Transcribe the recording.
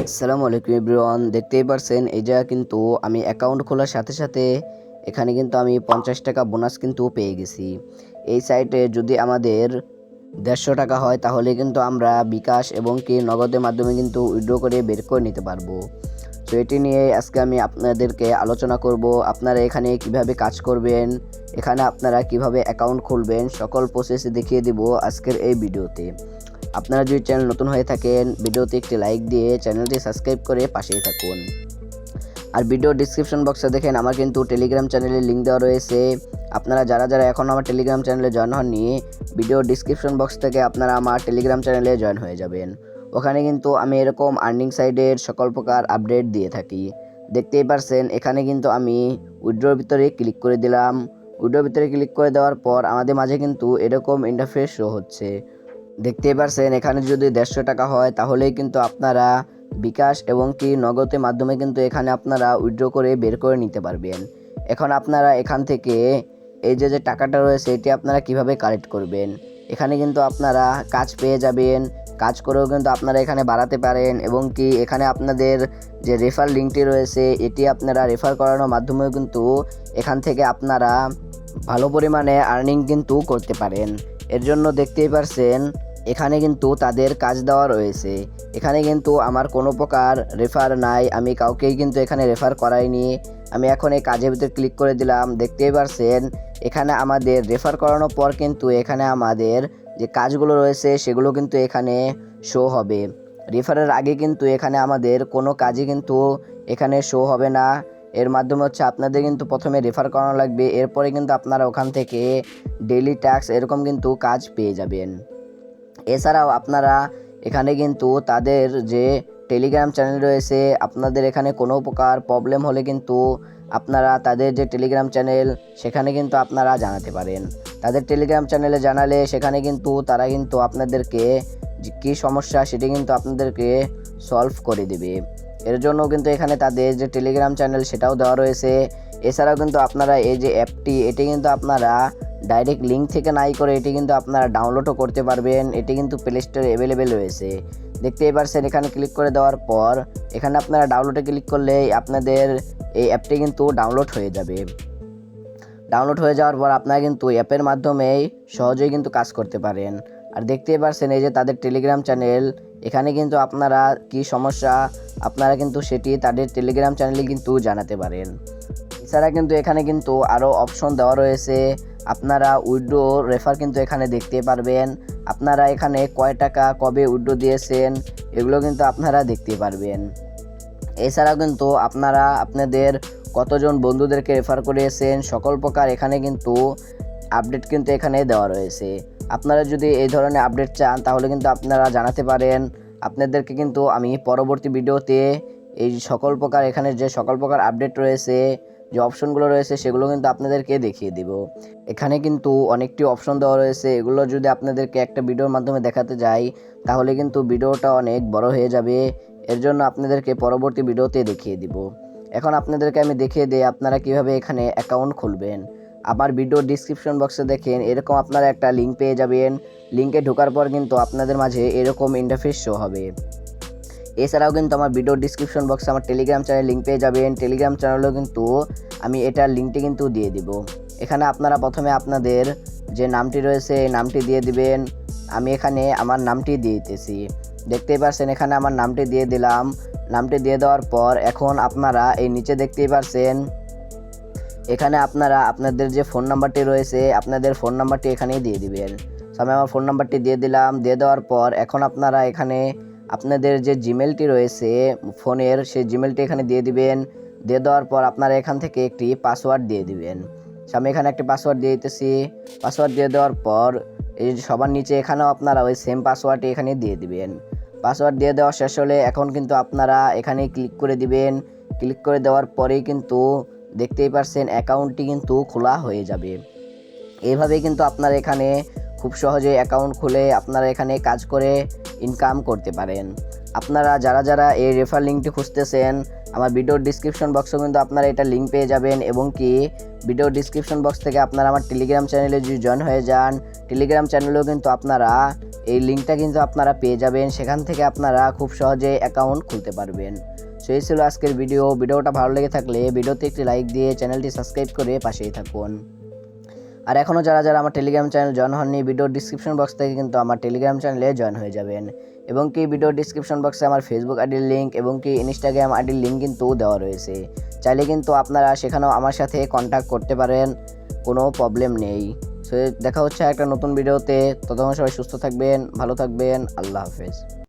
আসসালামু আলাইকুম এভরিওয়ান, দেখতেই পারছেন এই জায়গা কিন্তু আমি অ্যাকাউন্ট খোলার সাথে সাথে এখানে কিন্তু আমি 50 টাকা বোনাস কিন্তু পেয়ে গেছি। এই সাইটে যদি আমাদের 150 টাকা হয় তাহলে কিন্তু আমরা বিকাশ এবং কি নগদের মাধ্যমে কিন্তু উইথড্র করে বের করে নিতে পারবো। তো এটি নিয়ে আজকে আমি আপনাদেরকে আলোচনা করব। আপনারা এখানে কিভাবে কাজ করবেন, এখানে আপনারা কিভাবে অ্যাকাউন্ট খুলবেন, সকল প্রসেস দেখিয়ে দিব আজকের এই ভিডিওতে। আপনারা যদি চ্যানেল নতুন হয়ে থাকেন ভিডিওতে একটি লাইক দিয়ে চ্যানেলটি সাবস্ক্রাইব করে পাশেই থাকুন। আর ভিডিও ডিসক্রিপশন বক্সে দেখেন আমার কিন্তু টেলিগ্রাম চ্যানেলের লিঙ্ক দেওয়া রয়েছে। আপনারা যারা এখন আমার টেলিগ্রাম চ্যানেলে জয়েন হননি, ভিডিও ডিসক্রিপশন বক্স থেকে আপনারা আমার টেলিগ্রাম চ্যানেলে জয়েন হয়ে যাবেন। ওখানে কিন্তু আমি এরকম আর্নিং সাইডের সকল প্রকার আপডেট দিয়ে থাকি। দেখতেই পারছেন এখানে কিন্তু আমি উইথড্রোর ভিতরে ক্লিক করে দিলাম। উইথড্রোর ভিতরে ক্লিক করে দেওয়ার পর আমাদের মাঝে কিন্তু এরকম ইন্টারফেস শো হচ্ছে। দেখতেই পারছেন এখানে যদি 150 টাকা হয় তাহলেই কিন্তু আপনারা বিকাশ এবং কি নগদের মাধ্যমে কিন্তু এখানে আপনারা উইথড্র করে বের করে নিতে পারবেন। এখন আপনারা এখান থেকে এই যে টাকাটা রয়েছে এটি আপনারা কিভাবে কালেক্ট করবেন, এখানে কিন্তু আপনারা কাজ পেয়ে যাবেন। কাজ করেও কিন্তু আপনারা এখানে বাড়াতে পারেন এবং কি এখানে আপনাদের যে রেফার লিঙ্কটি রয়েছে এটি আপনারা রেফার করানোর মাধ্যমেও কিন্তু এখান থেকে আপনারা ভালো পরিমাণে আর্নিং কিন্তু করতে পারেন। এর জন্য দেখতেই পারছেন এখানে কিন্তু তাদের কাজ দেওয়া রয়েছে। এখানে কিন্তু আমার কোনো প্রকার রেফার নাই, আমি কাউকেই কিন্তু এখানে রেফার করাইনি। আমি এখন এই কাজের ভিতরে ক্লিক করে দিলাম। দেখতেই পারছেন এখানে আমাদের রেফার করানোর পর কিন্তু এখানে আমাদের যে কাজগুলো রয়েছে সেগুলো কিন্তু এখানে শো হবে। রেফারের আগে কিন্তু এখানে আমাদের কোনো কাজই কিন্তু এখানে শো হবে না। এর মাধ্যমে হচ্ছে আপনাদের কিন্তু প্রথমে রেফার করানো লাগবে, এরপরে কিন্তু আপনারা ওখান থেকে ডেইলি ট্যাক্স এরকম কিন্তু কাজ পেয়ে যাবেন। এছাড়াও আপনারা এখানে কিন্তু তাদের যে টেলিগ্রাম চ্যানেল রয়েছে, আপনাদের এখানে কোনো প্রকার প্রবলেম হলে কিন্তু আপনারা তাদের যে টেলিগ্রাম চ্যানেল সেখানে কিন্তু আপনারা জানাতে পারেন। তাদের টেলিগ্রাম চ্যানেলে জানালে সেখানে কিন্তু তারা কিন্তু আপনাদেরকে কী সমস্যা সেটি কিন্তু আপনাদেরকে সলভ করে দেবে। এর জন্য কিন্তু এখানে তাদের যে টেলিগ্রাম চ্যানেল সেটাও দেওয়া রয়েছে। এছাড়াও কিন্তু আপনারা এই যে অ্যাপটি এটি কিন্তু আপনারা ডাইরেক্ট লিঙ্ক থেকে নাই করে এটি কিন্তু আপনারা ডাউনলোডও করতে পারবেন। এটি কিন্তু প্লে স্টোরে অ্যাভেলেবেল রয়েছে। দেখতেই পারছেন এখানে ক্লিক করে দেওয়ার পর এখানে আপনারা ডাউনলোডে ক্লিক করলে আপনাদের এই অ্যাপটি কিন্তু ডাউনলোড হয়ে যাবে। ডাউনলোড হয়ে যাওয়ার পর আপনারা কিন্তু অ্যাপের মাধ্যমেই সহজেই কিন্তু কাজ করতে পারেন। আর দেখতেই পারছেন এই যে তাদের টেলিগ্রাম চ্যানেল, এখানে কিন্তু আপনারা কি সমস্যা আপনারা কিন্তু সেটি তাদের টেলিগ্রাম চ্যানেলে কিন্তু জানাতে পারেন। এছাড়া কিন্তু এখানে কিন্তু আরও অপশন দেওয়া রয়েছে। আপনারা উইথড্র রেফার কিন্তু এখানে দেখতে পারবেন। আপনারা এখানে কয় টাকা কবে উইথড্র দিয়েছেন এগুলো কিন্তু আপনারা দেখতে পারবেন। এছাড়াও কিন্তু আপনারা আপনাদের কতজন বন্ধুদেরকে রেফার করিয়েছেন সকল প্রকার এখানে কিন্তু আপডেট কিন্তু এখানে দেওয়া রয়েছে। আপনারা যদি এই ধরনের আপডেট চান তাহলে কিন্তু আপনারা জানাতে পারেন। আপনাদেরকে কিন্তু আমি পরবর্তী ভিডিওতে এই সকল প্রকার এখানে যে সকল প্রকার আপডেট রয়েছে, যে অপশনগুলো রয়েছে সেগুলো কিন্তু আপনাদেরকে দেখিয়ে দেব। এখানে কিন্তু অনেকটি অপশন দেওয়া রয়েছে, এগুলো যদি আপনাদেরকে একটা ভিডিওর মাধ্যমে দেখাতে যাই তাহলে কিন্তু ভিডিওটা অনেক বড় হয়ে যাবে। এর জন্য আপনাদেরকে পরবর্তী ভিডিওতে দেখিয়ে দিব। এখন আপনাদেরকে আমি দেখিয়ে দিই আপনারা কিভাবে এখানে অ্যাকাউন্ট খুলবেন। আমার ভিডিও ডিসক্রিপশন বক্সে দেখেন এরকম আপনারা একটা লিঙ্ক পেয়ে যাবেন। লিঙ্কে ঢোকার পর কিন্তু আপনাদের মাঝে এরকম ইন্টারফেস শো হবে। এছাড়াও কিন্তু আমার ভিডিও ডিসক্রিপশন বক্সে আমার টেলিগ্রাম চ্যানেল লিঙ্ক পেয়ে যাবেন। টেলিগ্রাম চ্যানেলেও কিন্তু আমি এটার লিঙ্কটি কিন্তু দিয়ে দিব। এখানে আপনারা প্রথমে আপনাদের যে নামটি রয়েছে এই নামটি দিয়ে দিবেন। আমি এখানে আমার নামটি দিয়ে দিতেছি। দেখতেই পাচ্ছেন এখানে আমার নামটি দিয়ে দিলাম। নামটি দিয়ে দেওয়ার পর এখন আপনারা এই নিচে দেখতেই পাচ্ছেন এখানে আপনারা আপনাদের যে ফোন নাম্বারটি রয়েছে আপনাদের ফোন নাম্বারটি এখানেই দিয়ে দিবেন। আমি আমার ফোন নাম্বারটি দিয়ে দিলাম। দিয়ে দেওয়ার পর এখন আপনারা এখানে আপনাদের যে জিমেলটি রয়েছে ফোনের সেই জিমেলটি এখানে দিয়ে দিবেন। দিয়ে দেওয়ার পর আপনারা এখান থেকে একটি পাসওয়ার্ড দিয়ে দিবেন। আমি এখানে একটি পাসওয়ার্ড দিয়ে দিতেছি। পাসওয়ার্ড দিয়ে দেওয়ার পর এই সবার নিচে এখানেও আপনারা ওই সেম পাসওয়ার্ডটি এখানে দিয়ে দিবেন। পাসওয়ার্ড দিয়ে দেওয়া শেষ হলে এখন কিন্তু আপনারা এখানে ক্লিক করে দিবেন। ক্লিক করে দেওয়ার পরেই কিন্তু দেখতেই পারছেন অ্যাকাউন্টটি কিন্তু খোলা হয়ে যাবে। এইভাবেই কিন্তু আপনারা এখানে খুব সহজে অ্যাকাউন্ট খুলে আপনারা এখানে কাজ করে ইনকাম করতে পারেন। আপনারা যারা এই রেফার লিঙ্কটি খুঁজতেছেন আমার ভিডিওর ডিসক্রিপশন বক্সে কিন্তু আপনারা এটা লিঙ্ক পেয়ে যাবেন এবং কি ভিডিও ডিসক্রিপশন বক্স থেকে আপনারা আমার টেলিগ্রাম চ্যানেলে যদি জয়েন হয়ে যান, টেলিগ্রাম চ্যানেলেও কিন্তু আপনারা এই লিঙ্কটা কিন্তু আপনারা পেয়ে যাবেন। সেখান থেকে আপনারা খুব সহজে অ্যাকাউন্ট খুলতে পারবেন। সো এই ছিল আজকের ভিডিওটা ভালো লেগে থাকলে ভিডিওতে একটি লাইক দিয়ে চ্যানেলটি সাবস্ক্রাইব করে পাশেই থাকুন। আর এখনও যারা আমার টেলিগ্রাম চ্যানেল জয়েন হননি, ভিডিও ডিসক্রিপশন বক্স থেকে কিন্তু আমার টেলিগ্রাম চ্যানেলে জয়েন হয়ে যাবেন। এবং কি ভিডিও ডিসক্রিপশন বক্সে আমার ফেসবুক আইডির লিঙ্ক এবং কি ইনস্টাগ্রাম আইডির লিঙ্ক কিন্তু দেওয়া রয়েছে। চাইলে কিন্তু আপনারা সেখানেও আমার সাথে কন্ট্যাক্ট করতে পারেন, কোনো প্রবলেম নেই। সো দেখা হচ্ছে একটা নতুন ভিডিওতে। ততক্ষণ সবাই সুস্থ থাকবেন, ভালো থাকবেন। আল্লাহ হাফেজ।